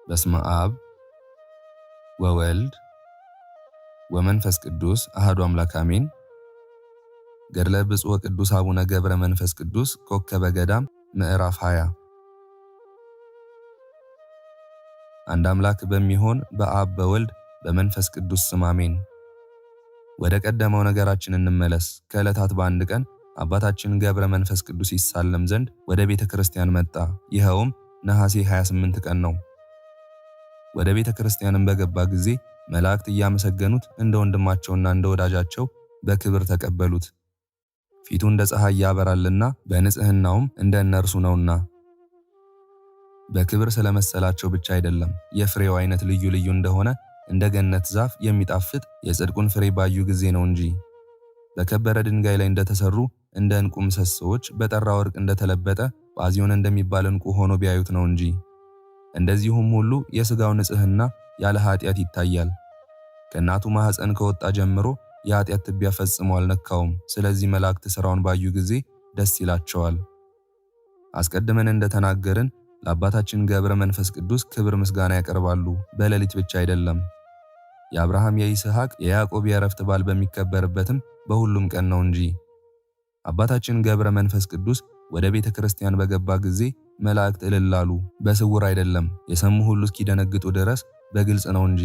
በስመ አብ ወወልድ ወመንፈስ ቅዱስ አሐዱ አምላክ አሜን። ገድለ ብፁዕ ወቅዱስ አቡነ ገብረ መንፈስ ቅዱስ ኮከበ ገዳም ምዕራፍ 20 አንድ አምላክ በሚሆን በአብ በወልድ በመንፈስ ቅዱስ ስም አሜን። ወደ ቀደመው ነገራችን እንመለስ። ከዕለታት በአንድ ቀን አባታችን ገብረ መንፈስ ቅዱስ ይሳለም ዘንድ ወደ ቤተ ክርስቲያን መጣ። ይኸውም ነሐሴ 28 ቀን ነው። ወደ ቤተ ክርስቲያንም በገባ ጊዜ መላእክት እያመሰገኑት እንደ ወንድማቸውና እንደ ወዳጃቸው በክብር ተቀበሉት። ፊቱ እንደ ፀሐይ ያበራልና በንጽህናውም እንደ እነርሱ ነውና። በክብር ስለመሰላቸው ብቻ አይደለም፣ የፍሬው አይነት ልዩ ልዩ እንደሆነ እንደ ገነት ዛፍ የሚጣፍጥ የጽድቁን ፍሬ ባዩ ጊዜ ነው እንጂ። በከበረ ድንጋይ ላይ እንደተሰሩ እንደ ዕንቁ ምሰሶዎች በጠራ ወርቅ እንደተለበጠ ጳዚዮን እንደሚባል ዕንቁ ሆኖ ቢያዩት ነው እንጂ። እንደዚሁም ሁሉ የሥጋው ንጽህና ያለ ኃጢአት ይታያል። ከእናቱ ማኅፀን ከወጣ ጀምሮ የኃጢአት ትቢያ ፈጽሞ አልነካውም። ስለዚህ መላእክት ሥራውን ባዩ ጊዜ ደስ ይላቸዋል። አስቀድመን እንደተናገርን ለአባታችን ገብረ መንፈስ ቅዱስ ክብር ምስጋና ያቀርባሉ። በሌሊት ብቻ አይደለም፣ የአብርሃም የይስሐቅ የያዕቆብ የዕረፍት በዓል በሚከበርበትም በሁሉም ቀን ነው እንጂ። አባታችን ገብረ መንፈስ ቅዱስ ወደ ቤተ ክርስቲያን በገባ ጊዜ መላእክት እልል አሉ። በስውር አይደለም፣ የሰሙ ሁሉ እስኪደነግጡ ድረስ በግልጽ ነው እንጂ።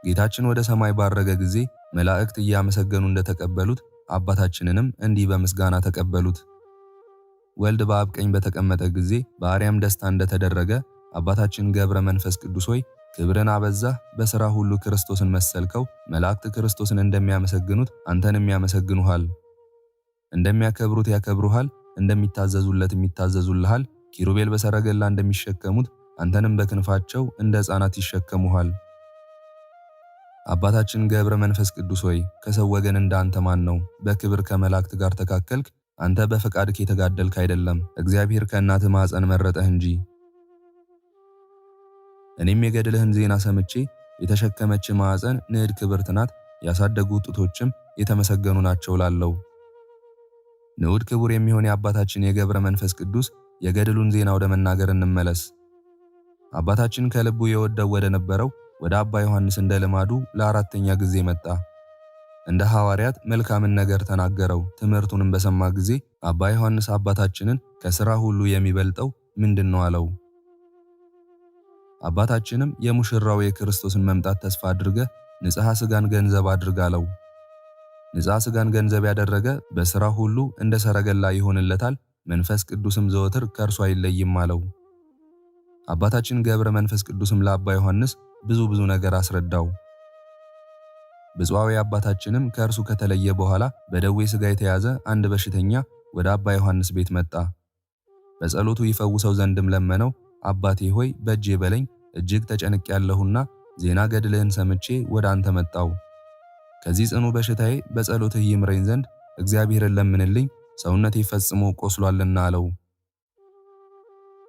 ጌታችን ወደ ሰማይ ባረገ ጊዜ መላእክት እያመሰገኑ እንደተቀበሉት አባታችንንም እንዲህ በምስጋና ተቀበሉት። ወልድ በአብ ቀኝ በተቀመጠ ጊዜ በአርያም ደስታ እንደተደረገ አባታችን ገብረ መንፈስ ቅዱስ ሆይ ክብርን አበዛህ፣ በሥራ ሁሉ ክርስቶስን መሰልከው። መላእክት ክርስቶስን እንደሚያመሰግኑት አንተንም ያመሰግኑሃል፣ እንደሚያከብሩት ያከብሩሃል፣ እንደሚታዘዙለትም ይታዘዙልሃል። ኪሩቤል በሰረገላ እንደሚሸከሙት አንተንም በክንፋቸው እንደ ሕፃናት ይሸከሙሃል። አባታችን ገብረ መንፈስ ቅዱስ ሆይ ከሰው ወገን እንዳንተ ማን ነው? በክብር ከመላእክት ጋር ተካከልክ። አንተ በፈቃድክ የተጋደልክ አይደለም፣ እግዚአብሔር ከእናትህ ማኅፀን መረጠህ እንጂ። እኔም የገድልህን ዜና ሰምቼ የተሸከመች ማኅፀን ንዕድ ክብርት ናት፣ ያሳደጉ ጡቶችም የተመሰገኑ ናቸው ላለው ንዑድ ክቡር የሚሆን የአባታችን የገብረ መንፈስ ቅዱስ የገድሉን ዜና ወደ መናገር እንመለስ። አባታችን ከልቡ የወደው ወደ ነበረው ወደ አባ ዮሐንስ እንደ ልማዱ ለአራተኛ ጊዜ መጣ። እንደ ሐዋርያት መልካምን ነገር ተናገረው። ትምህርቱንም በሰማ ጊዜ አባ ዮሐንስ አባታችንን ከሥራ ሁሉ የሚበልጠው ምንድን ነው አለው። አባታችንም የሙሽራው የክርስቶስን መምጣት ተስፋ አድርገህ ንጽሐ ሥጋን ገንዘብ አድርግ አለው። ንጽሐ ሥጋን ገንዘብ ያደረገ በሥራ ሁሉ እንደ ሰረገላ ይሆንለታል፣ መንፈስ ቅዱስም ዘወትር ከእርሱ አይለይም አለው። አባታችን ገብረ መንፈስ ቅዱስም ለአባ ዮሐንስ ብዙ ነገር አስረዳው። ብፁዓዊ አባታችንም ከእርሱ ከተለየ በኋላ በደዌ ሥጋ የተያዘ አንድ በሽተኛ ወደ አባ ዮሐንስ ቤት መጣ። በጸሎቱ ይፈውሰው ዘንድም ለመነው። አባቴ ሆይ በእጄ በለኝ፣ እጅግ ተጨንቄያለሁና ዜና ገድልህን ሰምቼ ወደ አንተ መጣው። ከዚህ ጽኑ በሽታዬ በጸሎትህ ይምረኝ ዘንድ እግዚአብሔርን ለምንልኝ፣ ሰውነቴ ፈጽሞ ቆስሏልና አለው።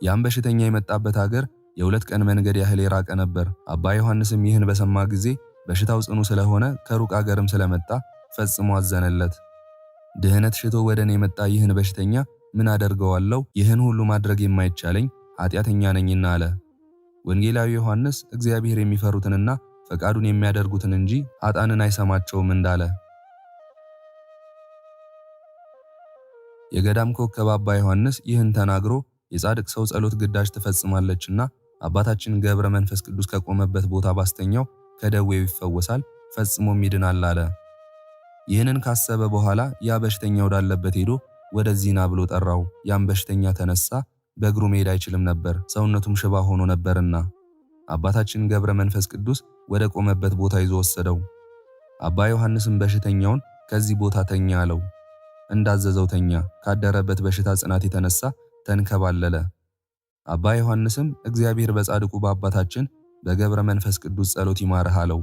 ያም በሽተኛ የመጣበት አገር የ2 ቀን መንገድ ያህል የራቀ ነበር። አባ ዮሐንስም ይህን በሰማ ጊዜ በሽታው ጽኑ ስለሆነ ከሩቅ አገርም ስለመጣ ፈጽሞ አዘነለት። ድህነት ሽቶ ወደ እኔ የመጣ ይህን በሽተኛ ምን አደርገዋለሁ? ይህን ሁሉ ማድረግ የማይቻለኝ ኃጢአተኛ ነኝና አለ። ወንጌላዊ ዮሐንስ እግዚአብሔር የሚፈሩትንና ፈቃዱን የሚያደርጉትን እንጂ ኃጥአንን አይሰማቸውም እንዳለ የገዳም ኮከብ አባ ዮሐንስ ይህን ተናግሮ የጻድቅ ሰው ጸሎት ግዳጅ ትፈጽማለችና አባታችን ገብረ መንፈስ ቅዱስ ከቆመበት ቦታ ባስተኛው ከደዌው ይፈወሳል፣ ፈጽሞም ይድናል አለ። ይህንን ካሰበ በኋላ ያ በሽተኛ ወዳለበት ሄዶ ወደዚህ ና ብሎ ጠራው። ያም በሽተኛ ተነሳ፣ በእግሩ መሄድ አይችልም ነበር፣ ሰውነቱም ሽባ ሆኖ ነበርና። አባታችን ገብረ መንፈስ ቅዱስ ወደ ቆመበት ቦታ ይዞ ወሰደው። አባ ዮሐንስም በሽተኛውን ከዚህ ቦታ ተኛ አለው። እንዳዘዘው ተኛ። ካደረበት በሽታ ጽናት የተነሳ ተንከባለለ። አባ ዮሐንስም እግዚአብሔር በጻድቁ በአባታችን በገብረ መንፈስ ቅዱስ ጸሎት ይማርህ አለው።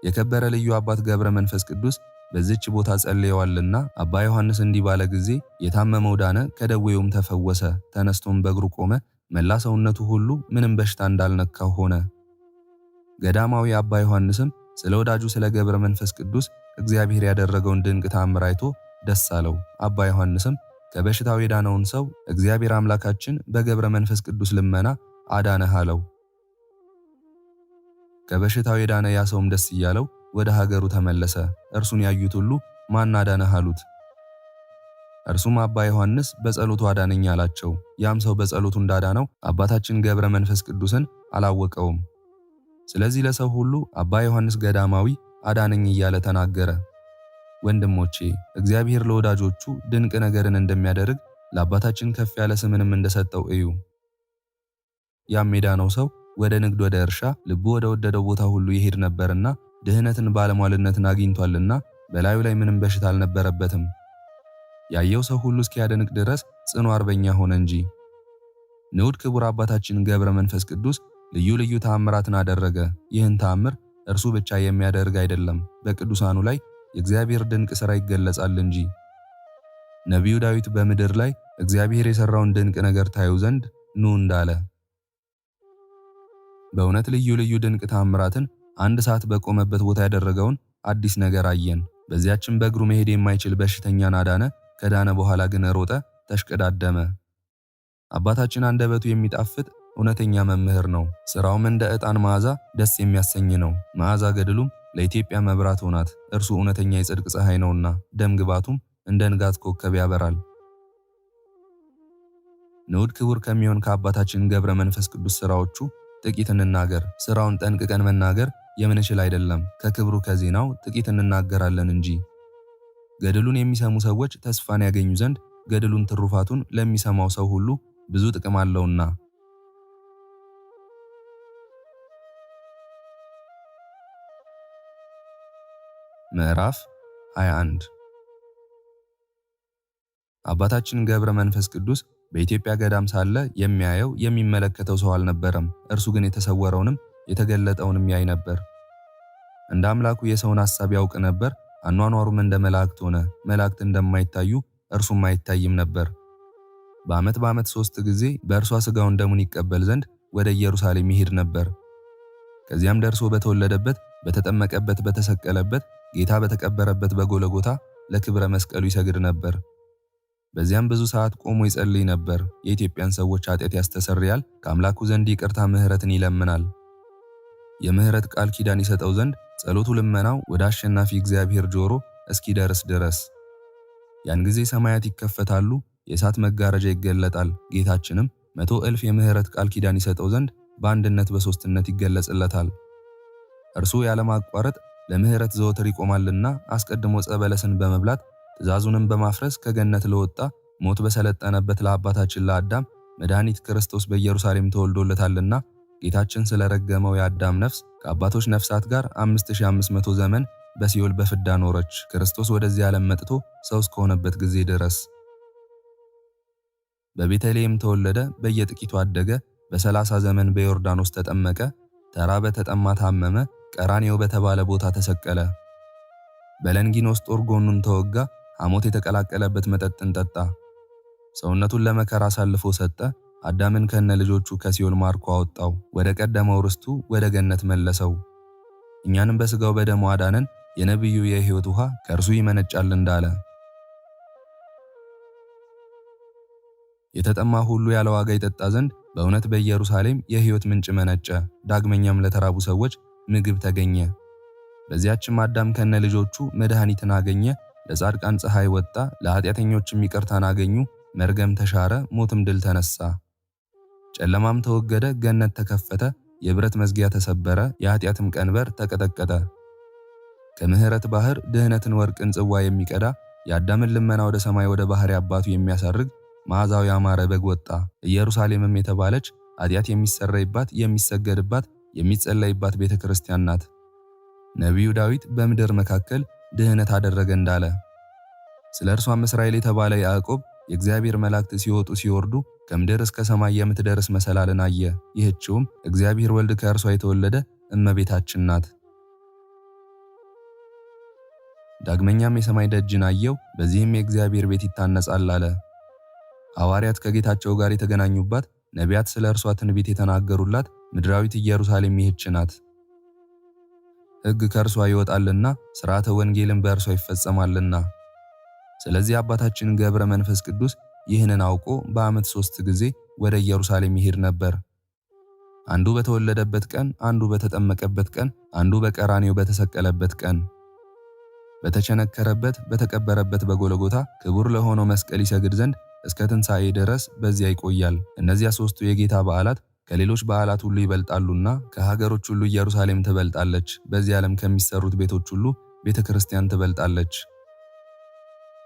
የከበረ ልዩ አባት ገብረ መንፈስ ቅዱስ በዚች ቦታ ጸልየዋልና አባ ዮሐንስ እንዲህ ባለ ጊዜ የታመመው ዳነ፣ ከደዌውም ተፈወሰ። ተነስቶም በእግሩ ቆመ። መላ ሰውነቱ ሁሉ ምንም በሽታ እንዳልነካው ሆነ። ገዳማዊ አባ ዮሐንስም ስለ ወዳጁ ስለ ገብረ መንፈስ ቅዱስ እግዚአብሔር ያደረገውን ድንቅ ተአምር አይቶ ደስ አለው። አባ ዮሐንስም ከበሽታው የዳነውን ሰው እግዚአብሔር አምላካችን በገብረ መንፈስ ቅዱስ ልመና አዳነህ አለው። ከበሽታው የዳነ ያ ሰውም ደስ እያለው ወደ ሀገሩ ተመለሰ። እርሱን ያዩት ሁሉ ማን አዳነህ አሉት። እርሱም አባ ዮሐንስ በጸሎቱ አዳነኝ አላቸው። ያም ሰው በጸሎቱ እንዳዳነው አባታችን ገብረ መንፈስ ቅዱስን አላወቀውም። ስለዚህ ለሰው ሁሉ አባ ዮሐንስ ገዳማዊ አዳነኝ እያለ ተናገረ። ወንድሞቼ እግዚአብሔር ለወዳጆቹ ድንቅ ነገርን እንደሚያደርግ ለአባታችን ከፍ ያለ ስምንም እንደሰጠው እዩ። ያም የዳነው ሰው ወደ ንግድ፣ ወደ እርሻ፣ ልቡ ወደ ወደደው ቦታ ሁሉ ይሄድ ነበርና ድህነትን ባለሟልነትን አግኝቷልና በላዩ ላይ ምንም በሽታ አልነበረበትም። ያየው ሰው ሁሉ እስኪያደንቅ ድረስ ጽኑ አርበኛ ሆነ እንጂ። ንዑድ ክቡር አባታችን ገብረ መንፈስ ቅዱስ ልዩ ልዩ ተአምራትን አደረገ። ይህን ተአምር እርሱ ብቻ የሚያደርግ አይደለም፣ በቅዱሳኑ ላይ የእግዚአብሔር ድንቅ ሥራ ይገለጻል እንጂ። ነቢዩ ዳዊት በምድር ላይ እግዚአብሔር የሠራውን ድንቅ ነገር ታዩ ዘንድ ኑ እንዳለ በእውነት ልዩ ልዩ ድንቅ ተአምራትን አንድ ሰዓት በቆመበት ቦታ ያደረገውን አዲስ ነገር አየን። በዚያችን በእግሩ መሄድ የማይችል በሽተኛን አዳነ። ከዳነ በኋላ ግን ሮጠ፣ ተሽቀዳደመ። አባታችን አንደበቱ የሚጣፍጥ እውነተኛ መምህር ነው። ሥራውም እንደ ዕጣን መዓዛ ደስ የሚያሰኝ ነው። መዓዛ ገድሉም ለኢትዮጵያ መብራት ሆናት። እርሱ እውነተኛ የጽድቅ ፀሐይ ነውና ደም ግባቱም እንደ ንጋት ኮከብ ያበራል። ንዑድ ክቡር ከሚሆን ከአባታችን ገብረ መንፈስ ቅዱስ ሥራዎቹ ጥቂት እንናገር። ሥራውን ጠንቅቀን መናገር የምንችል አይደለም፣ ከክብሩ ከዜናው ጥቂት እንናገራለን እንጂ። ገድሉን የሚሰሙ ሰዎች ተስፋን ያገኙ ዘንድ ገድሉን ትሩፋቱን ለሚሰማው ሰው ሁሉ ብዙ ጥቅም አለውና። ምዕራፍ 21 አባታችን ገብረ መንፈስ ቅዱስ በኢትዮጵያ ገዳም ሳለ የሚያየው የሚመለከተው ሰው አልነበረም። እርሱ ግን የተሰወረውንም የተገለጠውንም ያይ ነበር። እንደ አምላኩ የሰውን ሐሳብ ያውቅ ነበር። አኗኗሩም እንደ መላእክት ሆነ። መላእክት እንደማይታዩ እርሱም አይታይም ነበር። በዓመት 3 ጊዜ በእርሷ ሥጋውን ደሙን ይቀበል ዘንድ ወደ ኢየሩሳሌም ይሄድ ነበር። ከዚያም ደርሶ በተወለደበት፣ በተጠመቀበት፣ በተሰቀለበት፣ ጌታ በተቀበረበት በጎለጎታ ለክብረ መስቀሉ ይሰግድ ነበር። በዚያም ብዙ ሰዓት ቆሞ ይጸልይ ነበር። የኢትዮጵያን ሰዎች ኃጢአት ያስተሰርያል፣ ከአምላኩ ዘንድ ይቅርታ ምሕረትን ይለምናል። የምሕረት ቃል ኪዳን ይሰጠው ዘንድ ጸሎቱ ልመናው ወደ አሸናፊ እግዚአብሔር ጆሮ እስኪደርስ ድረስ። ያን ጊዜ ሰማያት ይከፈታሉ፣ የእሳት መጋረጃ ይገለጣል። ጌታችንም 100,000 የምሕረት ቃል ኪዳን ይሰጠው ዘንድ በአንድነት በሦስትነት ይገለጽለታል። እርሱ ያለማቋረጥ ለምሕረት ዘወትር ይቆማልና አስቀድሞ ዕፀ በለስን በመብላት ትእዛዙንም በማፍረስ ከገነት ለወጣ ሞት በሰለጠነበት ለአባታችን ለአዳም መድኃኒት ክርስቶስ በኢየሩሳሌም ተወልዶለታልና ጌታችን ስለረገመው የአዳም ነፍስ ከአባቶች ነፍሳት ጋር 5500 ዘመን በሲኦል በፍዳ ኖረች። ክርስቶስ ወደዚህ ዓለም መጥቶ ሰው እስከሆነበት ጊዜ ድረስ በቤተልሔም ተወለደ፣ በየጥቂቱ አደገ፣ በ30 ዘመን በዮርዳኖስ ተጠመቀ፣ ተራበ፣ ተጠማ፣ ታመመ፣ ቀራንዮ በተባለ ቦታ ተሰቀለ። በለንጊኖስ ጦር ጎኑን ተወጋ፣ ሐሞት የተቀላቀለበት መጠጥን ጠጣ። ሰውነቱን ለመከራ አሳልፎ ሰጠ። አዳምን ከነ ልጆቹ ከሲኦል ማርኮ አወጣው፣ ወደ ቀደመው ርስቱ ወደ ገነት መለሰው። እኛንም በሥጋው በደሙ አዳነን። የነቢዩ የሕይወት ውሃ ከእርሱ ይመነጫል እንዳለ የተጠማ ሁሉ ያለ ዋጋ ይጠጣ ዘንድ በእውነት በኢየሩሳሌም የሕይወት ምንጭ መነጨ። ዳግመኛም ለተራቡ ሰዎች ምግብ ተገኘ። በዚያችም አዳም ከነ ልጆቹ መድኃኒትን አገኘ። ለጻድቃን ፀሐይ ወጣ፣ ለኃጢአተኞችም ይቅርታን አገኙ። መርገም ተሻረ፣ ሞትም ድል ተነሳ። ጨለማም ተወገደ፣ ገነት ተከፈተ፣ የብረት መዝጊያ ተሰበረ፣ የኃጢአትም ቀንበር ተቀጠቀጠ። ከምሕረት ባህር ድህነትን ወርቅን ጽዋ የሚቀዳ የአዳምን ልመና ወደ ሰማይ ወደ ባሕሪ አባቱ የሚያሳርግ መዓዛው ያማረ በግ ወጣ። ኢየሩሳሌምም የተባለች ኃጢአት የሚሰረይባት የሚሰገድባት የሚጸለይባት ቤተ ክርስቲያን ናት። ነቢዩ ዳዊት በምድር መካከል ድህነት አደረገ እንዳለ ስለ እርሷም እስራኤል የተባለ ያዕቆብ የእግዚአብሔር መላእክት ሲወጡ ሲወርዱ ከምድር እስከ ሰማይ የምትደርስ መሰላልን አየ። ይህችውም እግዚአብሔር ወልድ ከእርሷ የተወለደ እመቤታችን ናት። ዳግመኛም የሰማይ ደጅን አየው፣ በዚህም የእግዚአብሔር ቤት ይታነጻል አለ። ሐዋርያት ከጌታቸው ጋር የተገናኙባት፣ ነቢያት ስለ እርሷ ትንቢት የተናገሩላት ምድራዊት ኢየሩሳሌም ይህች ናት። ሕግ ከእርሷ ይወጣልና ሥርዓተ ወንጌልም በእርሷ ይፈጸማልና። ስለዚህ አባታችን ገብረ መንፈስ ቅዱስ ይህንን አውቆ በዓመት 3 ጊዜ ወደ ኢየሩሳሌም ይሄድ ነበር። አንዱ በተወለደበት ቀን፣ አንዱ በተጠመቀበት ቀን፣ አንዱ በቀራንዮ በተሰቀለበት ቀን፣ በተቸነከረበት በተቀበረበት በጎልጎታ ክቡር ለሆነው መስቀል ይሰግድ ዘንድ እስከ ትንሣኤ ድረስ በዚያ ይቆያል። እነዚያ ሦስቱ የጌታ በዓላት ከሌሎች በዓላት ሁሉ ይበልጣሉና ከሀገሮች ሁሉ ኢየሩሳሌም ትበልጣለች። በዚህ ዓለም ከሚሰሩት ቤቶች ሁሉ ቤተ ክርስቲያን ትበልጣለች።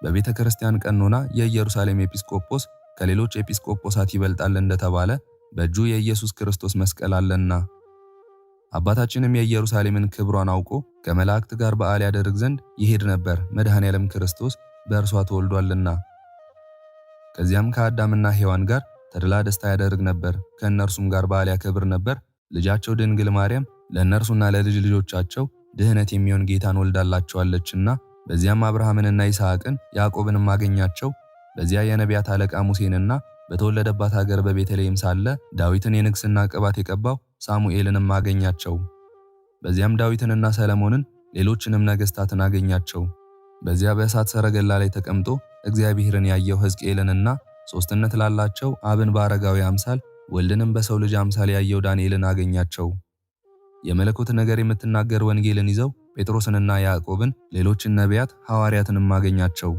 በቤተ ክርስቲያን ቀኖና የኢየሩሳሌም ኤጲስቆጶስ ከሌሎች ኤጲስቆጶሳት ይበልጣል እንደተባለ በእጁ የኢየሱስ ክርስቶስ መስቀል አለና። አባታችንም የኢየሩሳሌምን ክብሯን አውቆ ከመላእክት ጋር በዓል ያደርግ ዘንድ ይሄድ ነበር፣ መድኃኔዓለም ክርስቶስ በእርሷ ተወልዷልና። ከዚያም ከአዳምና ሔዋን ጋር ተድላ ደስታ ያደርግ ነበር፣ ከእነርሱም ጋር በዓል ያከብር ነበር። ልጃቸው ድንግል ማርያም ለእነርሱና ለልጅ ልጆቻቸው ድህነት የሚሆን ጌታን ወልዳላቸዋለችና። በዚያም አብርሃምንና ይስሐቅን ያዕቆብንም አገኛቸው። በዚያ የነቢያት አለቃ ሙሴንና በተወለደባት ሀገር በቤተልሔም ሳለ ዳዊትን የንግሥና ቅባት የቀባው ሳሙኤልንም አገኛቸው። በዚያም ዳዊትንና ሰለሞንን ሌሎችንም ነገሥታትን አገኛቸው። በዚያ በእሳት ሰረገላ ላይ ተቀምጦ እግዚአብሔርን ያየው ሕዝቅኤልንና ሦስትነት ላላቸው አብን በአረጋዊ አምሳል ወልድንም በሰው ልጅ አምሳል ያየው ዳንኤልን አገኛቸው። የመለኮት ነገር የምትናገር ወንጌልን ይዘው ጴጥሮስንና ያዕቆብን ሌሎችን ነቢያት ሐዋርያትንም አገኛቸው።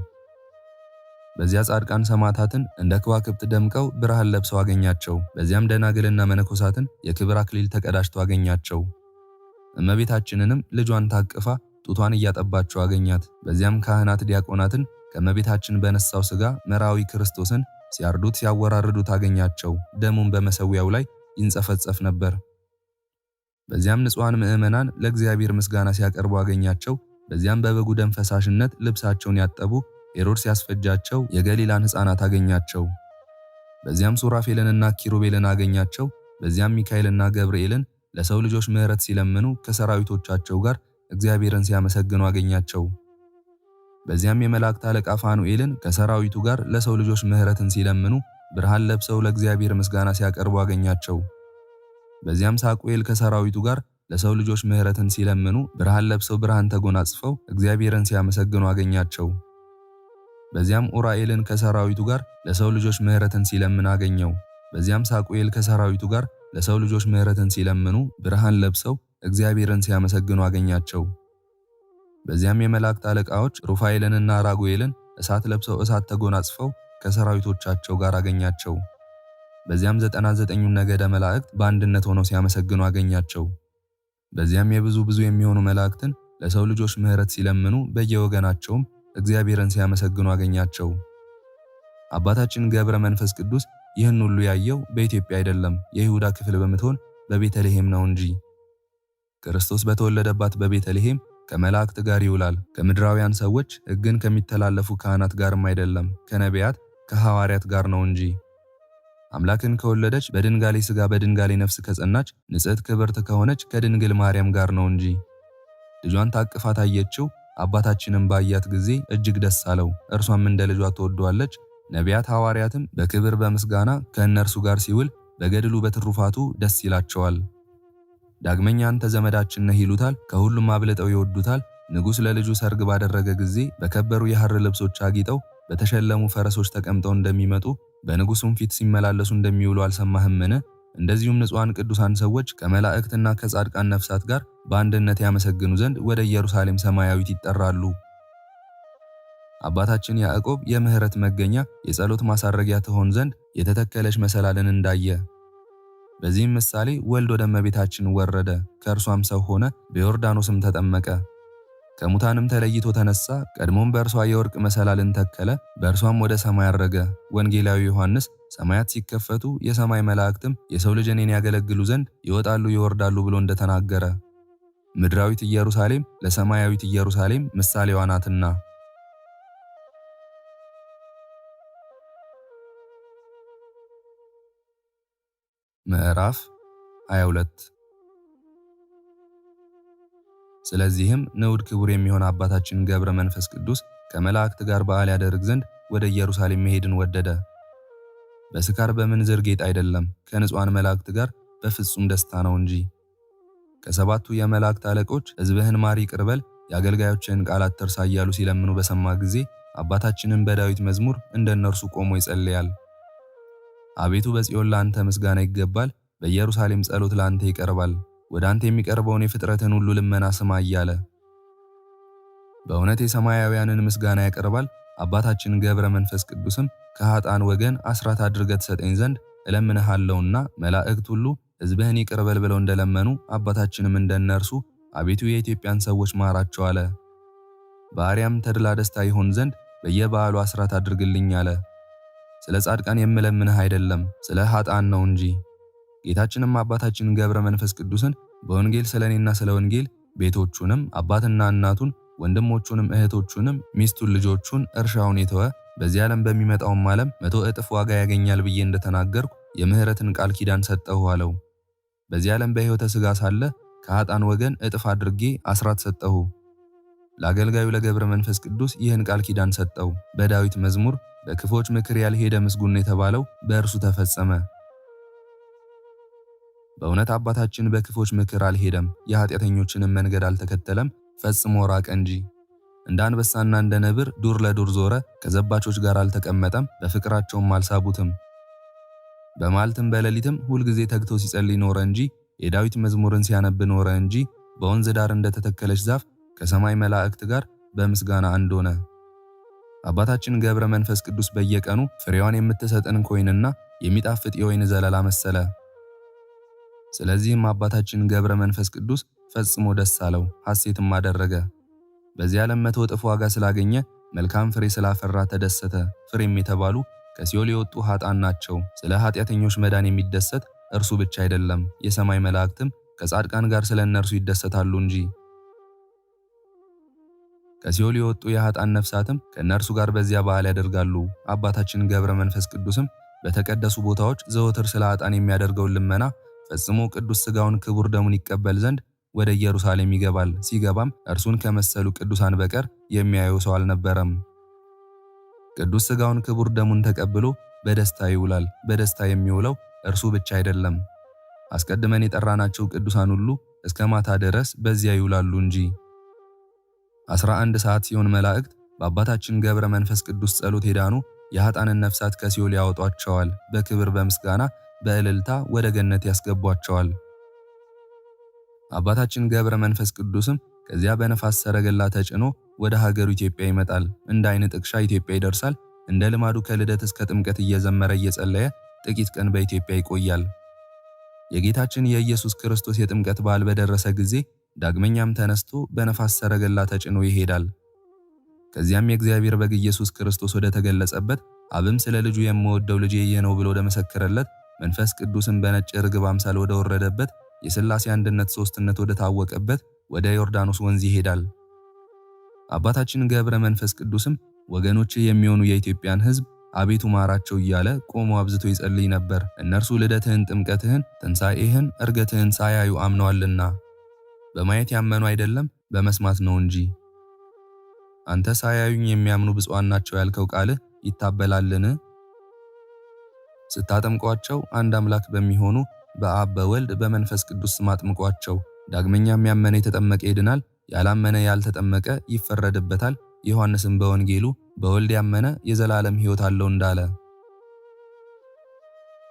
በዚያ ጻድቃን ሰማዕታትን እንደ ከዋክብት ደምቀው ብርሃን ለብሰው አገኛቸው። በዚያም ደናግልና መነኮሳትን የክብር አክሊል ተቀዳጅተው አገኛቸው። እመቤታችንንም ልጇን ታቅፋ ጡቷን እያጠባቸው አገኛት። በዚያም ካህናት ዲያቆናትን ከእመቤታችን በነሳው ሥጋ መራዊ ክርስቶስን ሲያርዱት ሲያወራርዱት አገኛቸው። ደሙን በመሠዊያው ላይ ይንጸፈጸፍ ነበር። በዚያም ንጹሐን ምዕመናን ለእግዚአብሔር ምስጋና ሲያቀርቡ አገኛቸው። በዚያም በበጉ ደም ፈሳሽነት ልብሳቸውን ያጠቡ ሄሮድስ ያስፈጃቸው የገሊላን ሕፃናት አገኛቸው። በዚያም ሱራፌልንና ኪሩቤልን አገኛቸው። በዚያም ሚካኤልና ገብርኤልን ለሰው ልጆች ምሕረት ሲለምኑ ከሰራዊቶቻቸው ጋር እግዚአብሔርን ሲያመሰግኑ አገኛቸው። በዚያም የመላእክት አለቃ ፋኑኤልን ከሰራዊቱ ጋር ለሰው ልጆች ምሕረትን ሲለምኑ ብርሃን ለብሰው ለእግዚአብሔር ምስጋና ሲያቀርቡ አገኛቸው። በዚያም ሳቁኤል ከሰራዊቱ ጋር ለሰው ልጆች ምሕረትን ሲለምኑ ብርሃን ለብሰው ብርሃን ተጎናጽፈው እግዚአብሔርን ሲያመሰግኑ አገኛቸው። በዚያም ኡራኤልን ከሰራዊቱ ጋር ለሰው ልጆች ምሕረትን ሲለምን አገኘው። በዚያም ሳቁኤል ከሰራዊቱ ጋር ለሰው ልጆች ምሕረትን ሲለምኑ ብርሃን ለብሰው እግዚአብሔርን ሲያመሰግኑ አገኛቸው። በዚያም የመላእክት አለቃዎች ሩፋኤልንና ራጉኤልን እሳት ለብሰው እሳት ተጎናጽፈው ከሰራዊቶቻቸው ጋር አገኛቸው። በዚያም 99ኙን ነገደ መላእክት በአንድነት ሆነው ሲያመሰግኑ አገኛቸው። በዚያም ብዙ የሚሆኑ መላእክትን ለሰው ልጆች ምሕረት ሲለምኑ በየወገናቸውም እግዚአብሔርን ሲያመሰግኑ አገኛቸው። አባታችን ገብረ መንፈስ ቅዱስ ይህን ሁሉ ያየው በኢትዮጵያ አይደለም፣ የይሁዳ ክፍል በምትሆን በቤተልሔም ነው እንጂ። ክርስቶስ በተወለደባት በቤተልሔም ከመላእክት ጋር ይውላል፣ ከምድራውያን ሰዎች ሕግን ከሚተላለፉ ካህናት ጋርም አይደለም፣ ከነቢያት ከሐዋርያት ጋር ነው እንጂ። አምላክን ከወለደች በድንጋሌ ሥጋ በድንጋሌ ነፍስ ከጸናች ንጽሕት ክብርት ከሆነች ከድንግል ማርያም ጋር ነው እንጂ። ልጇን ታቅፋ ታየችው። አባታችንም ባያት ጊዜ እጅግ ደስ አለው፣ እርሷም እንደ ልጇ ትወደዋለች። ነቢያት ሐዋርያትም በክብር በምስጋና ከእነርሱ ጋር ሲውል በገድሉ በትሩፋቱ ደስ ይላቸዋል። ዳግመኛ አንተ ዘመዳችን ነህ ይሉታል፣ ከሁሉም አብልጠው ይወዱታል። ንጉሥ ለልጁ ሰርግ ባደረገ ጊዜ በከበሩ የሐር ልብሶች አጊጠው በተሸለሙ ፈረሶች ተቀምጠው እንደሚመጡ በንጉሡም ፊት ሲመላለሱ እንደሚውሉ አልሰማህምን? እንደዚሁም ንጹሐን ቅዱሳን ሰዎች ከመላእክትና ከጻድቃን ነፍሳት ጋር በአንድነት ያመሰግኑ ዘንድ ወደ ኢየሩሳሌም ሰማያዊት ይጠራሉ። አባታችን ያዕቆብ የምሕረት መገኛ የጸሎት ማሳረጊያ ትሆን ዘንድ የተተከለች መሰላልን እንዳየ፣ በዚህም ምሳሌ ወልድ ወደ እመቤታችን ወረደ፣ ከእርሷም ሰው ሆነ፣ በዮርዳኖስም ተጠመቀ፣ ከሙታንም ተለይቶ ተነሳ። ቀድሞም በእርሷ የወርቅ መሰላልን ተከለ፣ በእርሷም ወደ ሰማይ አረገ። ወንጌላዊ ዮሐንስ ሰማያት ሲከፈቱ የሰማይ መላእክትም የሰው ልጅ እኔን ያገለግሉ ዘንድ ይወጣሉ ይወርዳሉ ብሎ እንደተናገረ ምድራዊት ኢየሩሳሌም ለሰማያዊት ኢየሩሳሌም ምሳሌዋ ናትና። ምዕራፍ 22 ስለዚህም ንዑድ ክቡር የሚሆን አባታችን ገብረ መንፈስ ቅዱስ ከመላእክት ጋር በዓል ያደርግ ዘንድ ወደ ኢየሩሳሌም መሄድን ወደደ። በስካር በምንዝር ጌጥ አይደለም፣ ከንጹሐን መላእክት ጋር በፍጹም ደስታ ነው እንጂ። ከሰባቱ የመላእክት አለቆች ሕዝብህን ማር ይቅር በል፣ የአገልጋዮችህን ቃል አትርሳ እያሉ ሲለምኑ በሰማ ጊዜ አባታችንን በዳዊት መዝሙር እንደ እነርሱ ቆሞ ይጸልያል። አቤቱ በጽዮን ለአንተ ምስጋና ይገባል፣ በኢየሩሳሌም ጸሎት ላንተ ይቀርባል። ወደ አንተ የሚቀርበውን የፍጥረትን ሁሉ ልመና ስማ እያለ በእውነት የሰማያውያንን ምስጋና ያቀርባል። አባታችን ገብረ መንፈስ ቅዱስም ከኃጥአን ወገን አስራት አድርገህ ትሰጠኝ ዘንድ እለምንሃለሁና መላእክት ሁሉ ሕዝብህን ይቅር በል ብለው እንደለመኑ አባታችንም እንደነርሱ አቤቱ የኢትዮጵያን ሰዎች ማራቸው አለ። በአርያም ተድላ ደስታ ይሆን ዘንድ በየበዓሉ አስራት አድርግልኝ አለ። ስለ ጻድቃን የምለምንህ አይደለም ስለ ኃጥአን ነው እንጂ። ጌታችንም አባታችን ገብረ መንፈስ ቅዱስን በወንጌል ስለኔና ስለ ወንጌል ቤቶቹንም አባትና እናቱን ወንድሞቹንም እህቶቹንም ሚስቱን ልጆቹን እርሻውን የተወ በዚህ ዓለም በሚመጣውም ዓለም 100 እጥፍ ዋጋ ያገኛል ብዬ እንደተናገርኩ የምህረትን ቃል ኪዳን ሰጠሁ አለው። በዚህ ዓለም በሕይወተ ሥጋ ሳለ ከኃጥአን ወገን እጥፍ አድርጌ አስራት ሰጠሁ። ለአገልጋዩ ለገብረ መንፈስ ቅዱስ ይህን ቃል ኪዳን ሰጠው። በዳዊት መዝሙር በክፎች ምክር ያልሄደ ምስጉን የተባለው በእርሱ ተፈጸመ። በእውነት አባታችን በክፎች ምክር አልሄደም፣ የኃጢአተኞችንም መንገድ አልተከተለም፣ ፈጽሞ ራቀ እንጂ። እንደ አንበሳና እንደ ነብር ዱር ለዱር ዞረ፣ ከዘባቾች ጋር አልተቀመጠም፣ በፍቅራቸውም አልሳቡትም። በመዓልትም በሌሊትም ሁልጊዜ ተግቶ ሲጸልይ ኖረ እንጂ፣ የዳዊት መዝሙርን ሲያነብ ኖረ እንጂ፣ በወንዝ ዳር እንደተተከለች ዛፍ ከሰማይ መላእክት ጋር በምስጋና አንድ ሆነ። አባታችን ገብረ መንፈስ ቅዱስ በየቀኑ ፍሬዋን የምትሰጥን ኮይንና የሚጣፍጥ የወይን ዘለላ መሰለ። ስለዚህም አባታችን ገብረ መንፈስ ቅዱስ ፈጽሞ ደስ አለው፣ ሐሴትም አደረገ። በዚህ ዓለም 100 እጥፍ ዋጋ ስላገኘ መልካም ፍሬ ስላፈራ ተደሰተ። ፍሬም የተባሉ ከሲኦል የወጡ ኃጥአን ናቸው። ስለ ኃጢአተኞች መዳን የሚደሰት እርሱ ብቻ አይደለም፣ የሰማይ መላእክትም ከጻድቃን ጋር ስለ እነርሱ ይደሰታሉ እንጂ። ከሲኦል የወጡ የኃጥአን ነፍሳትም ከእነርሱ ጋር በዚያ በዓል ያደርጋሉ። አባታችን ገብረ መንፈስ ቅዱስም በተቀደሱ ቦታዎች ዘወትር ስለ ኃጥአን የሚያደርገውን ልመና ፈጽሞ ቅዱስ ሥጋውን ክቡር ደሙን ይቀበል ዘንድ ወደ ኢየሩሳሌም ይገባል። ሲገባም እርሱን ከመሰሉ ቅዱሳን በቀር የሚያየው ሰው አልነበረም። ቅዱስ ሥጋውን ክቡር ደሙን ተቀብሎ በደስታ ይውላል። በደስታ የሚውለው እርሱ ብቻ አይደለም፣ አስቀድመን የጠራናቸው ቅዱሳን ሁሉ እስከ ማታ ድረስ በዚያ ይውላሉ እንጂ። 11 ሰዓት ሲሆን መላእክት በአባታችን ገብረ መንፈስ ቅዱስ ጸሎት የዳኑ የኃጥአንን ነፍሳት ከሲኦል ያወጧቸዋል። በክብር በምስጋና በእልልታ ወደ ገነት ያስገቧቸዋል። አባታችን ገብረ መንፈስ ቅዱስም ከዚያ በነፋስ ሰረገላ ተጭኖ ወደ ሀገሩ ኢትዮጵያ ይመጣል። እንደ ዓይን ጥቅሻ ኢትዮጵያ ይደርሳል። እንደ ልማዱ ከልደት እስከ ጥምቀት እየዘመረ እየጸለየ ጥቂት ቀን በኢትዮጵያ ይቆያል። የጌታችን የኢየሱስ ክርስቶስ የጥምቀት በዓል በደረሰ ጊዜ ዳግመኛም ተነስቶ በነፋስ ሰረገላ ተጭኖ ይሄዳል። ከዚያም የእግዚአብሔር በግ ኢየሱስ ክርስቶስ ወደ ተገለጸበት አብም ስለ ልጁ የምወደው ልጄ ይህ ነው ብሎ ወደ መሰከረለት መንፈስ ቅዱስን በነጭ ርግብ አምሳል ወደ ወረደበት የሥላሴ አንድነት ሦስትነት ወደ ታወቀበት ወደ ዮርዳኖስ ወንዝ ይሄዳል። አባታችን ገብረ መንፈስ ቅዱስም ወገኖች የሚሆኑ የኢትዮጵያን ሕዝብ አቤቱ ማራቸው እያለ ቆሞ አብዝቶ ይጸልይ ነበር። እነርሱ ልደትህን፣ ጥምቀትህን፣ ትንሣኤህን፣ ዕርገትህን ሳያዩ አምነዋልና በማየት ያመኑ አይደለም በመስማት ነው እንጂ። አንተ ሳያዩኝ የሚያምኑ ብፁዓን ናቸው ያልከው ቃልህ ይታበላልን? ስታጠምቋቸው አንድ አምላክ በሚሆኑ በአብ በወልድ በመንፈስ ቅዱስ ስም አጥምቋቸው። ዳግመኛም ያመነ የተጠመቀ ይድናል፣ ያላመነ ያልተጠመቀ ይፈረድበታል። ዮሐንስም በወንጌሉ በወልድ ያመነ የዘላለም ሕይወት አለው እንዳለ።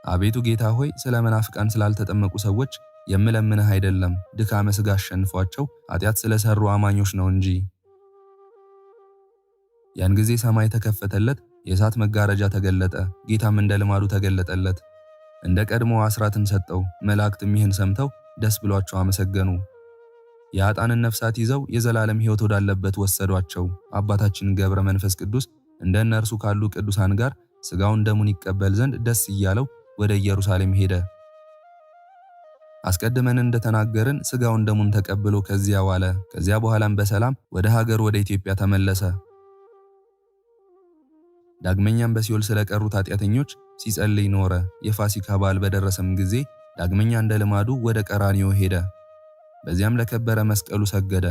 አቤቱ ጌታ ሆይ ስለ መናፍቃን ስላልተጠመቁ ሰዎች የምለምንህ አይደለም፣ ድካመ ሥጋ አሸንፏቸው ኃጢአት ስለሰሩ አማኞች ነው እንጂ። ያን ጊዜ ሰማይ ተከፈተለት፣ የእሳት መጋረጃ ተገለጠ። ጌታም እንደ ልማዱ ተገለጠለት፣ እንደ ቀድሞ አስራትን ሰጠው። መላእክትም ይህን ሰምተው ደስ ብሏቸው አመሰገኑ። የኃጥአንን ነፍሳት ይዘው የዘላለም ሕይወት ወዳለበት ወሰዷቸው። አባታችን ገብረ መንፈስ ቅዱስ እንደ እነርሱ ካሉ ቅዱሳን ጋር ሥጋውን ደሙን ይቀበል ዘንድ ደስ እያለው ወደ ኢየሩሳሌም ሄደ። አስቀድመን እንደተናገርን ሥጋውን ደሙን ተቀብሎ ከዚያ ዋለ። ከዚያ በኋላም በሰላም ወደ ሀገሩ ወደ ኢትዮጵያ ተመለሰ። ዳግመኛም በሲኦል ስለቀሩት ኃጢአተኞች ሲጸልይ ኖረ። የፋሲካ በዓል በደረሰም ጊዜ ዳግመኛ እንደ ልማዱ ወደ ቀራንዮ ሄደ። በዚያም ለከበረ መስቀሉ ሰገደ።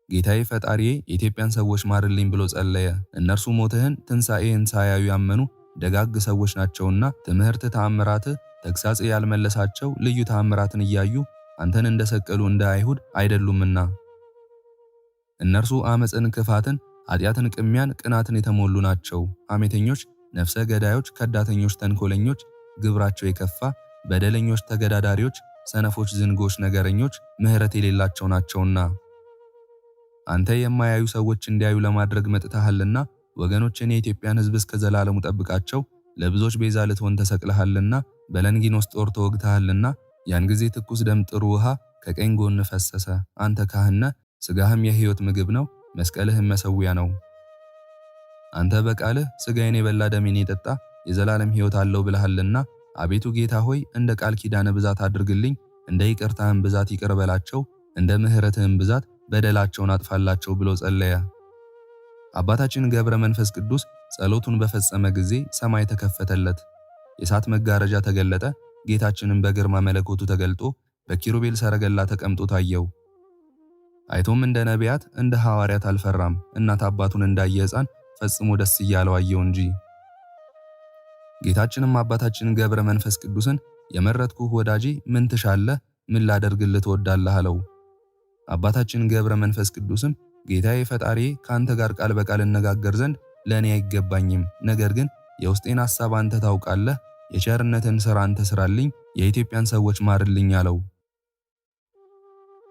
ጌታዬ ፈጣሪዬ የኢትዮጵያን ሰዎች ማርልኝ ብሎ ጸለየ። እነርሱ ሞትህን ትንሣኤህን ሳያዩ ያመኑ ደጋግ ሰዎች ናቸውና ትምህርት ተአምራት ተግሳጽ ያልመለሳቸው ልዩ ተአምራትን እያዩ አንተን እንደሰቀሉ እንደ አይሁድ አይደሉምና። እነርሱ አመፅን፣ ክፋትን፣ ኃጢአትን፣ ቅሚያን፣ ቅናትን የተሞሉ ናቸው። ሐሜተኞች፣ ነፍሰ ገዳዮች፣ ከዳተኞች፣ ተንኮለኞች፣ ግብራቸው የከፋ በደለኞች ተገዳዳሪዎች፣ ሰነፎች ዝንጎች፣ ነገረኞች ምሕረት የሌላቸው ናቸውና። አንተ የማያዩ ሰዎች እንዲያዩ ለማድረግ መጥተሃልና ወገኖችን የኢትዮጵያን ሕዝብ እስከ ዘላለሙ ጠብቃቸው። ለብዙዎች ቤዛ ልትሆን ተሰቅለሃልና በለንጊኖስ ጦር ተወግተሃልና ያን ጊዜ ትኩስ ደም ጥሩ ውሃ ከቀኝ ጎን ፈሰሰ። አንተ ካህን ነህ፣ ሥጋህም የሕይወት ምግብ ነው፣ መስቀልህም መሠዊያ ነው። አንተ በቃልህ ሥጋዬን የበላ ደሜን የጠጣ የዘላለም ሕይወት አለው ብለሃልና አቤቱ ጌታ ሆይ እንደ ቃል ኪዳን ብዛት አድርግልኝ፣ እንደ ይቅርታህም ብዛት ይቅር በላቸው፣ እንደ ምሕረትህም ብዛት በደላቸውን አጥፋላቸው ብሎ ጸለየ። አባታችን ገብረ መንፈስ ቅዱስ ጸሎቱን በፈጸመ ጊዜ ሰማይ ተከፈተለት፣ የእሳት መጋረጃ ተገለጠ። ጌታችንም በግርማ መለኮቱ ተገልጦ በኪሩቤል ሰረገላ ተቀምጦ ታየው። አይቶም እንደ ነቢያት እንደ ሐዋርያት አልፈራም። እናት አባቱን እንዳየ ሕፃን ፈጽሞ ደስ እያለው አየው እንጂ። ጌታችንም አባታችን ገብረ መንፈስ ቅዱስን የመረጥኩህ ወዳጄ ምን ትሻለህ? ምን ላደርግልህ ትወዳለህ? አለው። አባታችን ገብረ መንፈስ ቅዱስም ጌታዬ ፈጣሪዬ ካንተ ጋር ቃል በቃል እነጋገር ዘንድ ለእኔ አይገባኝም። ነገር ግን የውስጤን ሐሳብ አንተ ታውቃለህ። የቸርነትን ሥራ አንተ ስራልኝ፣ የኢትዮጵያን ሰዎች ማርልኝ አለው።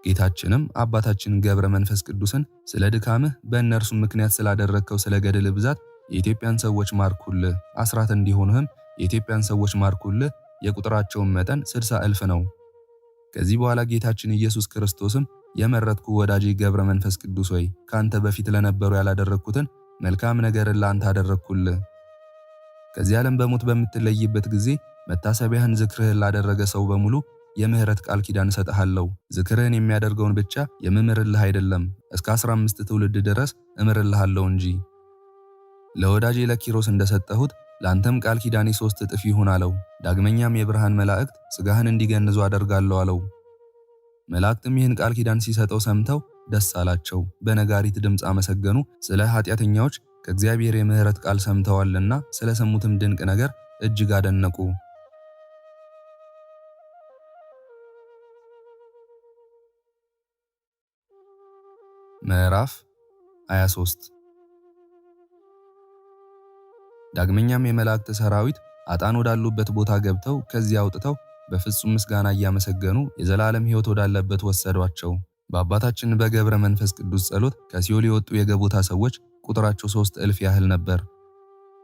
ጌታችንም አባታችን ገብረ መንፈስ ቅዱስን ስለ ድካምህ በእነርሱም ምክንያት ስላደረግከው ስለ ገድል ብዛት የኢትዮጵያን ሰዎች ማርኩልህ፣ አስራት እንዲሆንህም የኢትዮጵያን ሰዎች ማርኩልህ። የቁጥራቸውን መጠን 60,000 ነው። ከዚህ በኋላ ጌታችን ኢየሱስ ክርስቶስም የመረጥኩ ወዳጄ ገብረ መንፈስ ቅዱስ ሆይ ካንተ በፊት ለነበሩ ያላደረግኩትን መልካም ነገርን ላንተ አደረግኩልህ። ከዚህ ዓለም በሞት በምትለይበት ጊዜ መታሰቢያህን ዝክርህን ላደረገ ሰው በሙሉ የምህረት ቃል ኪዳን እሰጥሃለሁ። ዝክርህን የሚያደርገውን ብቻ የምምርልህ አይደለም፣ እስከ 15 ትውልድ ድረስ እምርልሃለሁ እንጂ። ለወዳጄ ለኪሮስ እንደሰጠሁት ላንተም ቃል ኪዳኔ 3 እጥፍ ይሁን አለው። ዳግመኛም የብርሃን መላእክት ሥጋህን እንዲገንዙ አደርጋለሁ አለው። መላእክትም ይህን ቃል ኪዳን ሲሰጠው ሰምተው ደስ አላቸው፣ በነጋሪት ድምፅ አመሰገኑ። ስለ ኃጢአተኛዎች ከእግዚአብሔር የምህረት ቃል ሰምተዋልና ስለ ሰሙትም ድንቅ ነገር እጅግ አደነቁ። ምዕራፍ 23 ዳግመኛም የመላእክት ሰራዊት አጣን ወዳሉበት ቦታ ገብተው ከዚያ አውጥተው በፍጹም ምስጋና እያመሰገኑ የዘላለም ሕይወት ወዳለበት ወሰዷቸው። በአባታችን በገብረ መንፈስ ቅዱስ ጸሎት ከሲኦል የወጡ የገቦታ ሰዎች ቁጥራቸው 3,000 ያህል ነበር።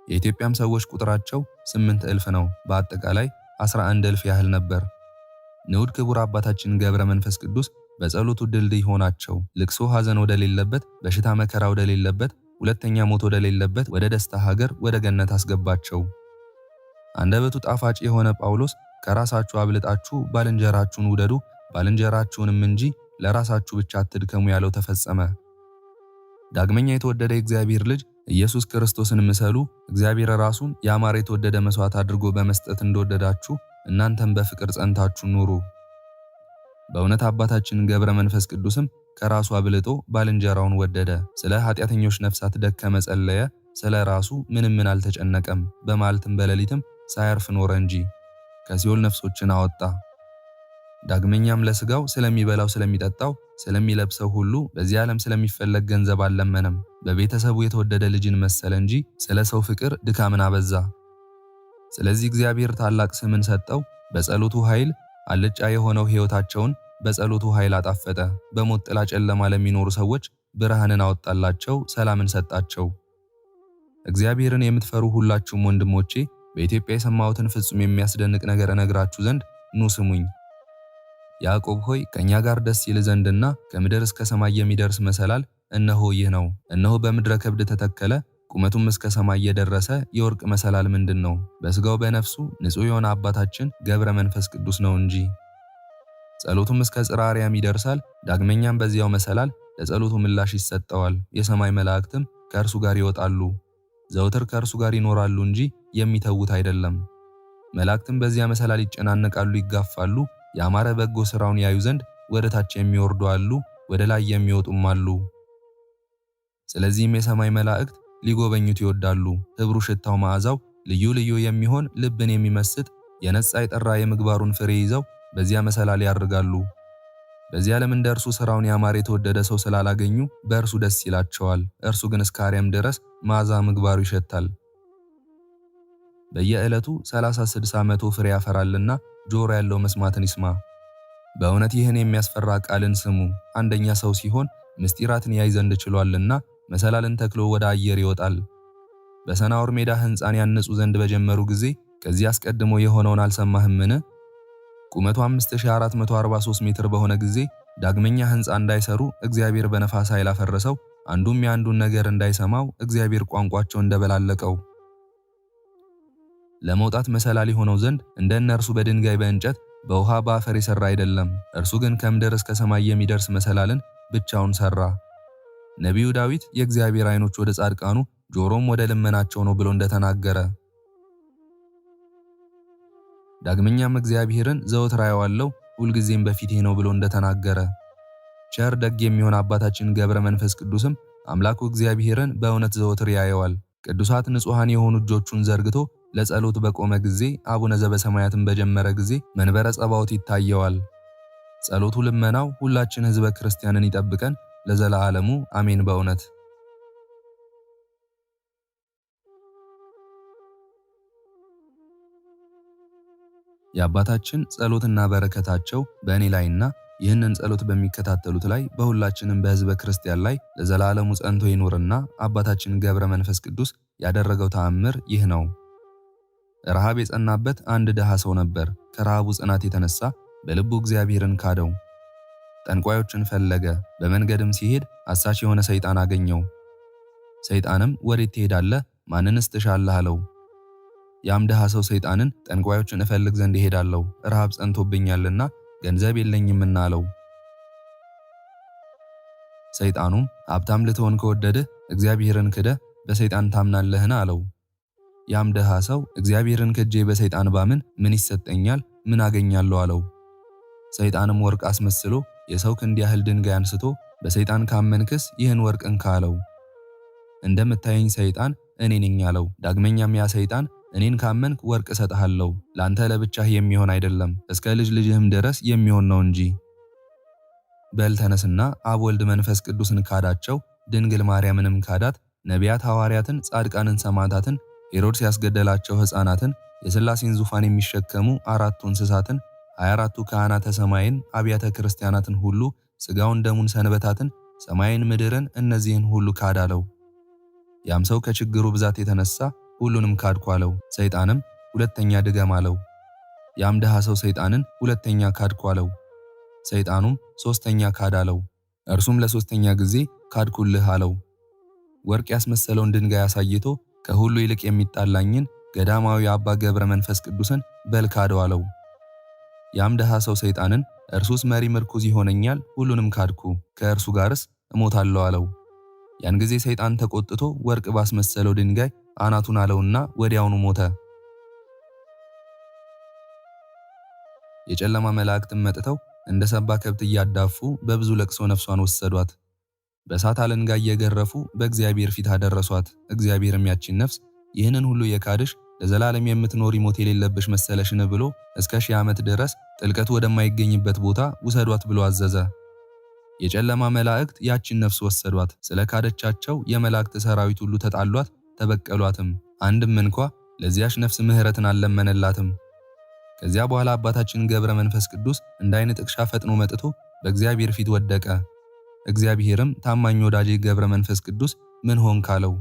የኢትዮጵያም ሰዎች ቁጥራቸው 8,000 ነው። በአጠቃላይ 11,000 ያህል ነበር። ንዑድ ክቡር አባታችን ገብረ መንፈስ ቅዱስ በጸሎቱ ድልድይ ሆናቸው። ልቅሶ ሐዘን ወደሌለበት፣ በሽታ መከራ ወደሌለበት፣ ሁለተኛ ሞት ወደሌለበት ወደ ደስታ ሀገር ወደ ገነት አስገባቸው። አንደበቱ ጣፋጭ የሆነ ጳውሎስ ከራሳችሁ አብልጣችሁ ባልንጀራችሁን ውደዱ፣ ባልንጀራችሁንም እንጂ ለራሳችሁ ብቻ አትድከሙ ያለው ተፈጸመ። ዳግመኛ የተወደደ የእግዚአብሔር ልጅ ኢየሱስ ክርስቶስን ምሰሉ። እግዚአብሔር ራሱን ያማረ የተወደደ መስዋዕት አድርጎ በመስጠት እንደወደዳችሁ እናንተም በፍቅር ጸንታችሁ ኑሩ። በእውነት አባታችን ገብረ መንፈስ ቅዱስም ከራሱ አብልጦ ባልንጀራውን ወደደ። ስለ ኃጢአተኞች ነፍሳት ደከመ፣ ጸለየ። ስለ ራሱ ምንም አልተጨነቀም። በማለትም በሌሊትም ሳያርፍ ኖረ እንጂ ከሲኦል ነፍሶችን አወጣ። ዳግመኛም ለሥጋው ስለሚበላው ስለሚጠጣው ስለሚለብሰው ሁሉ በዚህ ዓለም ስለሚፈለግ ገንዘብ አልለመነም። በቤተሰቡ የተወደደ ልጅን መሰለ እንጂ ስለ ሰው ፍቅር ድካምን አበዛ። ስለዚህ እግዚአብሔር ታላቅ ስምን ሰጠው። በጸሎቱ ኃይል አልጫ የሆነው ሕይወታቸውን በጸሎቱ ኃይል አጣፈጠ። በሞት ጥላ ጨለማ ለሚኖሩ ሰዎች ብርሃንን አወጣላቸው፣ ሰላምን ሰጣቸው። እግዚአብሔርን የምትፈሩ ሁላችሁም ወንድሞቼ በኢትዮጵያ የሰማሁትን ፍጹም የሚያስደንቅ ነገር እነግራችሁ ዘንድ ኑ ስሙኝ። ያዕቆብ ሆይ ከኛ ጋር ደስ ይል ዘንድና ከምድር እስከ ሰማይ የሚደርስ መሰላል እነሆ ይህ ነው። እነሆ በምድረ ከብድ ተተከለ፣ ቁመቱም እስከ ሰማይ የደረሰ የወርቅ መሰላል ምንድን ነው? በሥጋው በነፍሱ ንጹሕ የሆነ አባታችን ገብረ መንፈስ ቅዱስ ነው እንጂ። ጸሎቱም እስከ ጽርሐ አርያም ይደርሳል። ዳግመኛም በዚያው መሰላል ለጸሎቱ ምላሽ ይሰጠዋል። የሰማይ መላእክትም ከእርሱ ጋር ይወጣሉ፣ ዘውትር ከእርሱ ጋር ይኖራሉ እንጂ የሚተዉት አይደለም። መላእክትም በዚያ መሰላል ይጨናነቃሉ፣ ይጋፋሉ። ያማረ በጎ ሥራውን ያዩ ዘንድ ወደ ታች የሚወርዱ አሉ፣ ወደ ላይ የሚወጡም አሉ። ስለዚህም የሰማይ መላእክት ሊጎበኙት ይወዳሉ። ኅብሩ ሽታው መዓዛው ልዩ ልዩ የሚሆን ልብን የሚመስጥ የነጻ የጠራ የምግባሩን ፍሬ ይዘው በዚያ መሰላል ያርጋሉ። በዚህ ዓለም እንደ እርሱ ሥራውን ያማረ የተወደደ ሰው ስላላገኙ በእርሱ ደስ ይላቸዋል። እርሱ ግን እስከ አርያም ድረስ መዓዛ ምግባሩ ይሸታል። በየዕለቱ 30-60 መቶ ፍሬ ያፈራልና ጆሮ ያለው መስማትን ይስማ። በእውነት ይህን የሚያስፈራ ቃልን ስሙ። አንደኛ ሰው ሲሆን ምስጢራትን ያይ ዘንድ ችሏልና መሰላልን ተክሎ ወደ አየር ይወጣል። በሰናዖር ሜዳ ሕንፃን ያንጹ ዘንድ በጀመሩ ጊዜ ከዚህ አስቀድሞ የሆነውን አልሰማህምን? ቁመቱ 5443 ሜትር በሆነ ጊዜ ዳግመኛ ሕንፃ እንዳይሰሩ እግዚአብሔር በነፋስ ኃይል አፈረሰው። አንዱም የአንዱን ነገር እንዳይሰማው እግዚአብሔር ቋንቋቸው እንደበላለቀው። ለመውጣት መሰላል የሆነው ዘንድ እንደ እነርሱ በድንጋይ በእንጨት በውሃ በአፈር የሰራ አይደለም። እርሱ ግን ከምድር እስከ ሰማይ የሚደርስ መሰላልን ብቻውን ሰራ። ነቢዩ ዳዊት የእግዚአብሔር ዓይኖች ወደ ጻድቃኑ ጆሮም ወደ ልመናቸው ነው ብሎ እንደተናገረ፣ ዳግመኛም እግዚአብሔርን ዘወትር አየዋለሁ ሁልጊዜም በፊቴ ነው ብሎ እንደተናገረ፣ ቸር ደግ የሚሆን አባታችን ገብረ መንፈስ ቅዱስም አምላኩ እግዚአብሔርን በእውነት ዘወትር ያየዋል። ቅዱሳት ንጹሐን የሆኑ እጆቹን ዘርግቶ ለጸሎት በቆመ ጊዜ አቡነ ዘበሰማያትን በጀመረ ጊዜ መንበረ ጸባዖት ይታየዋል። ጸሎቱ ልመናው ሁላችን ሕዝበ ክርስቲያንን ይጠብቀን ለዘላለሙ አሜን። በእውነት የአባታችን ጸሎትና በረከታቸው በእኔ ላይና ይህንን ጸሎት በሚከታተሉት ላይ በሁላችንም በሕዝበ ክርስቲያን ላይ ለዘላለሙ ጸንቶ ይኖርና አባታችን ገብረ መንፈስ ቅዱስ ያደረገው ተአምር ይህ ነው። ረሃብ የጸናበት አንድ ድሃ ሰው ነበር። ከረሃቡ ጽናት የተነሳ በልቡ እግዚአብሔርን ካደው። ጠንቋዮችን ፈለገ። በመንገድም ሲሄድ አሳች የሆነ ሰይጣን አገኘው። ሰይጣንም ወዴት ትሄዳለህ? ማንንስ ትሻለህ? አለው። ያም ድሃ ሰው ሰይጣንን ጠንቋዮችን እፈልግ ዘንድ እሄዳለሁ፣ ረሃብ ጸንቶብኛልና ገንዘብ የለኝምና አለው። ሰይጣኑም ሀብታም ልትሆን ከወደድህ እግዚአብሔርን ክደህ በሰይጣን ታምናለህን? አለው። ያም ድሃ ሰው እግዚአብሔርን ክጄ በሰይጣን ባምን ምን ይሰጠኛል? ምን አገኛለሁ? አለው። ሰይጣንም ወርቅ አስመስሎ የሰው ክንድ ያህል ድንጋይ አንስቶ በሰይጣን ካመንክስ ይህን ወርቅ እንካ አለው። እንደምታየኝ ሰይጣን እኔ ነኝ አለው። ዳግመኛም ያ ሰይጣን እኔን ካመንክ ወርቅ እሰጥሃለሁ፣ ላንተ ለብቻህ የሚሆን አይደለም እስከ ልጅ ልጅህም ድረስ የሚሆን ነው እንጂ። በል ተነስና አብ ወልድ መንፈስ ቅዱስን ካዳቸው፣ ድንግል ማርያምንም ካዳት፣ ነቢያት ሐዋርያትን፣ ጻድቃንን፣ ሰማዕታትን፣ ሄሮድስ ያስገደላቸው ሕፃናትን፣ የሥላሴን ዙፋን የሚሸከሙ አራቱ እንስሳትን፣ 24ቱ ካህናተ ሰማይን፣ አብያተ ክርስቲያናትን ሁሉ፣ ሥጋውን ደሙን፣ ሰንበታትን፣ ሰማይን፣ ምድርን፣ እነዚህን ሁሉ ካድ አለው። ያም ሰው ከችግሩ ብዛት የተነሳ ሁሉንም ካድኩ አለው። ሰይጣንም ሁለተኛ ድገም አለው። ያም ድሃ ሰው ሰይጣንን ሁለተኛ ካድኩ አለው። ሰይጣኑም ሶስተኛ ካድ አለው። እርሱም ለሶስተኛ ጊዜ ካድኩልህ አለው። ወርቅ ያስመሰለውን ድንጋይ አሳይቶ ከሁሉ ይልቅ የሚጣላኝን ገዳማዊ አባ ገብረ መንፈስ ቅዱስን በል ካደው አለው። ያም ድሃ ሰው ሰይጣንን እርሱስ መሪ ምርኩዝ ይሆነኛል፣ ሁሉንም ካድኩ፣ ከእርሱ ጋርስ እሞታለሁ አለው። ያን ጊዜ ሰይጣን ተቆጥቶ ወርቅ ባስመሰለው ድንጋይ አናቱን አለውና ወዲያውኑ ሞተ። የጨለማ መላእክትም መጥተው እንደ ሰባ ከብት እያዳፉ በብዙ ለቅሶ ነፍሷን ወሰዷት። በእሳት አለንጋ እየገረፉ በእግዚአብሔር ፊት አደረሷት። እግዚአብሔርም ያቺን ነፍስ ይህንን ሁሉ የካድሽ ለዘላለም የምትኖሪ ሞት የሌለብሽ መሰለሽን ብሎ እስከ 1000 ዓመት ድረስ ጥልቀቱ ወደማይገኝበት ቦታ ውሰዷት ብሎ አዘዘ። የጨለማ መላእክት ያቺን ነፍስ ወሰዷት። ስለ ካደቻቸው የመላእክት ሰራዊት ሁሉ ተጣሏት፣ ተበቀሏትም። አንድም እንኳ ለዚያች ነፍስ ምሕረትን አልለመነላትም። ከዚያ በኋላ አባታችን ገብረ መንፈስ ቅዱስ እንደ ዓይን ጥቅሻ ፈጥኖ መጥቶ በእግዚአብሔር ፊት ወደቀ። እግዚአብሔርም ታማኝ ወዳጄ ገብረ መንፈስ ቅዱስ ምን ሆንክ አለው።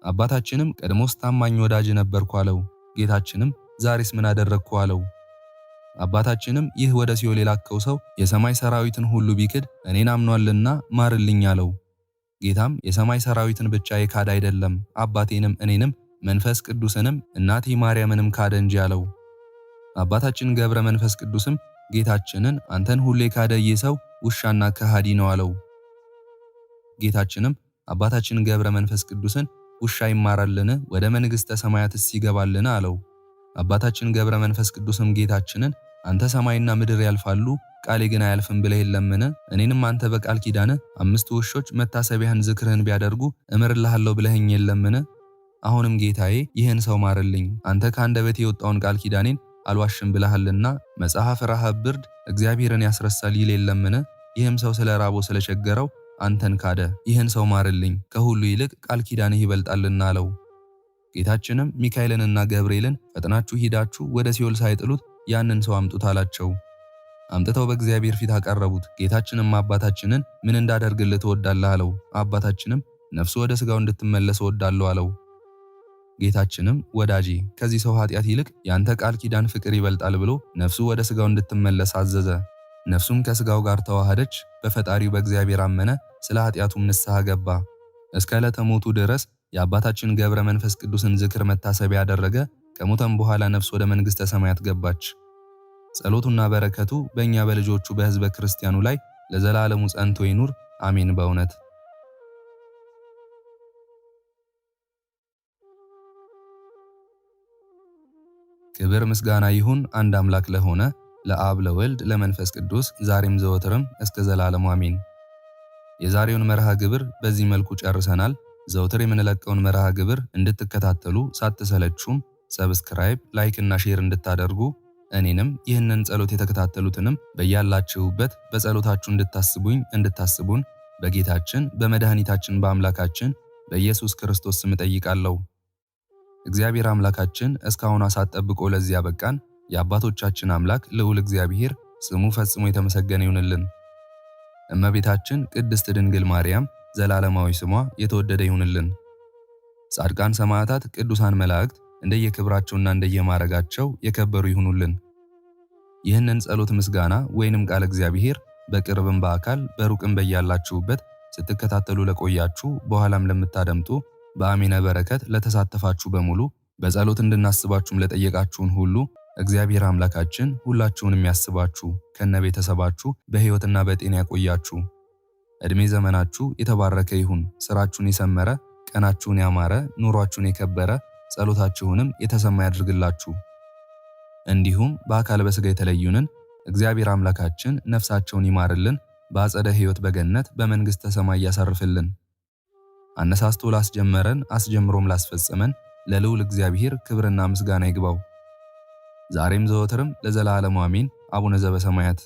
አባታችንም ቀድሞስ ታማኝ ወዳጅ ነበርኩ አለው። ጌታችንም ዛሬስ ምን አደረግኩ አለው። አባታችንም ይህ ወደ ሲኦል የላከው ሰው የሰማይ ሰራዊትን ሁሉ ቢክድ እኔን አምኗልና ማርልኝ አለው። ጌታም የሰማይ ሰራዊትን ብቻ የካድ አይደለም አባቴንም እኔንም መንፈስ ቅዱስንም እናቴ ማርያምንም ካደ እንጂ አለው። አባታችን ገብረ መንፈስ ቅዱስም ጌታችንን አንተን ሁሉ የካደ ይህ ሰው ውሻና ከሃዲ ነው አለው። ጌታችንም አባታችን ገብረ መንፈስ ቅዱስን ውሻ ይማራልን? ወደ መንግሥተ ሰማያትስ ይገባልን? አለው። አባታችን ገብረ መንፈስ ቅዱስም ጌታችንን አንተ ሰማይና ምድር ያልፋሉ ቃሌ ግን አያልፍም ብለህ የለምን? እኔንም አንተ በቃል ኪዳንህ 5 ውሾች መታሰቢያህን ዝክርህን ቢያደርጉ እምርልሃለሁ ብለኸኝ የለምን? አሁንም ጌታዬ ይህን ሰው ማርልኝ፣ አንተ ከአንደበቴ የወጣውን ቃል ኪዳኔን አልዋሽም ብለሃልና። መጽሐፍ ረሃብ ብርድ እግዚአብሔርን ያስረሳል ይል የለምን? ይህም ሰው ስለ ራቦ ስለቸገረው አንተን ካደ። ይህን ሰው ማርልኝ፣ ከሁሉ ይልቅ ቃል ኪዳንህ ይበልጣልና አለው። ጌታችንም ሚካኤልንና ገብርኤልን ፈጥናችሁ ሂዳችሁ ወደ ሲኦል ሳይጥሉት ያንን ሰው አምጡት አላቸው። አምጥተው በእግዚአብሔር ፊት አቀረቡት። ጌታችንም አባታችንን ምን እንዳደርግልህ ትወዳለህ አለው። አባታችንም ነፍሱ ወደ ሥጋው እንድትመለስ እወዳለሁ አለው። ጌታችንም ወዳጄ ከዚህ ሰው ኃጢአት ይልቅ ያንተ ቃል ኪዳን ፍቅር ይበልጣል ብሎ ነፍሱ ወደ ሥጋው እንድትመለስ አዘዘ። ነፍሱም ከሥጋው ጋር ተዋሃደች። በፈጣሪው በእግዚአብሔር አመነ። ስለ ኃጢአቱም ንስሐ ገባ። እስከ ዕለተ ሞቱ ድረስ የአባታችን ገብረ መንፈስ ቅዱስን ዝክር መታሰቢያ ያደረገ። ከሞተም በኋላ ነፍስ ወደ መንግሥተ ሰማያት ገባች። ጸሎቱና በረከቱ በእኛ በልጆቹ በሕዝበ ክርስቲያኑ ላይ ለዘላለሙ ጸንቶ ይኑር አሜን። በእውነት ክብር ምስጋና ይሁን አንድ አምላክ ለሆነ ለአብ ለወልድ ለመንፈስ ቅዱስ ዛሬም ዘወትርም እስከ ዘላለሙ አሜን። የዛሬውን መርሃ ግብር በዚህ መልኩ ጨርሰናል። ዘወትር የምንለቀውን መርሃ ግብር እንድትከታተሉ ሳትሰለቹም ሰብስክራይብ፣ ላይክ እና ሼር እንድታደርጉ እኔንም ይህንን ጸሎት የተከታተሉትንም በያላችሁበት በጸሎታችሁ እንድታስቡን በጌታችን በመድኃኒታችን በአምላካችን በኢየሱስ ክርስቶስ ስም እጠይቃለሁ። እግዚአብሔር አምላካችን እስካሁን ሰዓት ጠብቆ ለዚህ ያበቃን የአባቶቻችን አምላክ ልዑል እግዚአብሔር ስሙ ፈጽሞ የተመሰገነ ይሁንልን። እመቤታችን ቅድስት ድንግል ማርያም ዘላለማዊ ስሟ የተወደደ ይሁንልን። ጻድቃን ሰማዕታት፣ ቅዱሳን መላእክት እንደየክብራቸውና እንደየማረጋቸው የከበሩ ይሁኑልን። ይህንን ጸሎት ምስጋና ወይንም ቃል እግዚአብሔር በቅርብም በአካል በሩቅም በያላችሁበት ስትከታተሉ ለቆያችሁ በኋላም ለምታደምጡ በአሚነ በረከት ለተሳተፋችሁ በሙሉ በጸሎት እንድናስባችሁም ለጠየቃችሁን ሁሉ እግዚአብሔር አምላካችን ሁላችሁንም ያስባችሁ ከነቤተሰባችሁ በሕይወትና በጤና ያቆያችሁ። ዕድሜ ዘመናችሁ የተባረከ ይሁን። ስራችሁን የሰመረ፣ ቀናችሁን ያማረ፣ ኑሯችሁን የከበረ፣ ጸሎታችሁንም የተሰማ ያድርግላችሁ። እንዲሁም በአካል በሥጋ የተለዩንን እግዚአብሔር አምላካችን ነፍሳቸውን ይማርልን፣ በአጸደ ሕይወት በገነት በመንግሥተ ሰማይ ያሳርፍልን። አነሳስቶ ላስጀመረን አስጀምሮም ላስፈጸመን ለልዑል እግዚአብሔር ክብርና ምስጋና ይግባው ዛሬም ዘወትርም ለዘላለሙ አሜን። አቡነ ዘበሰማያት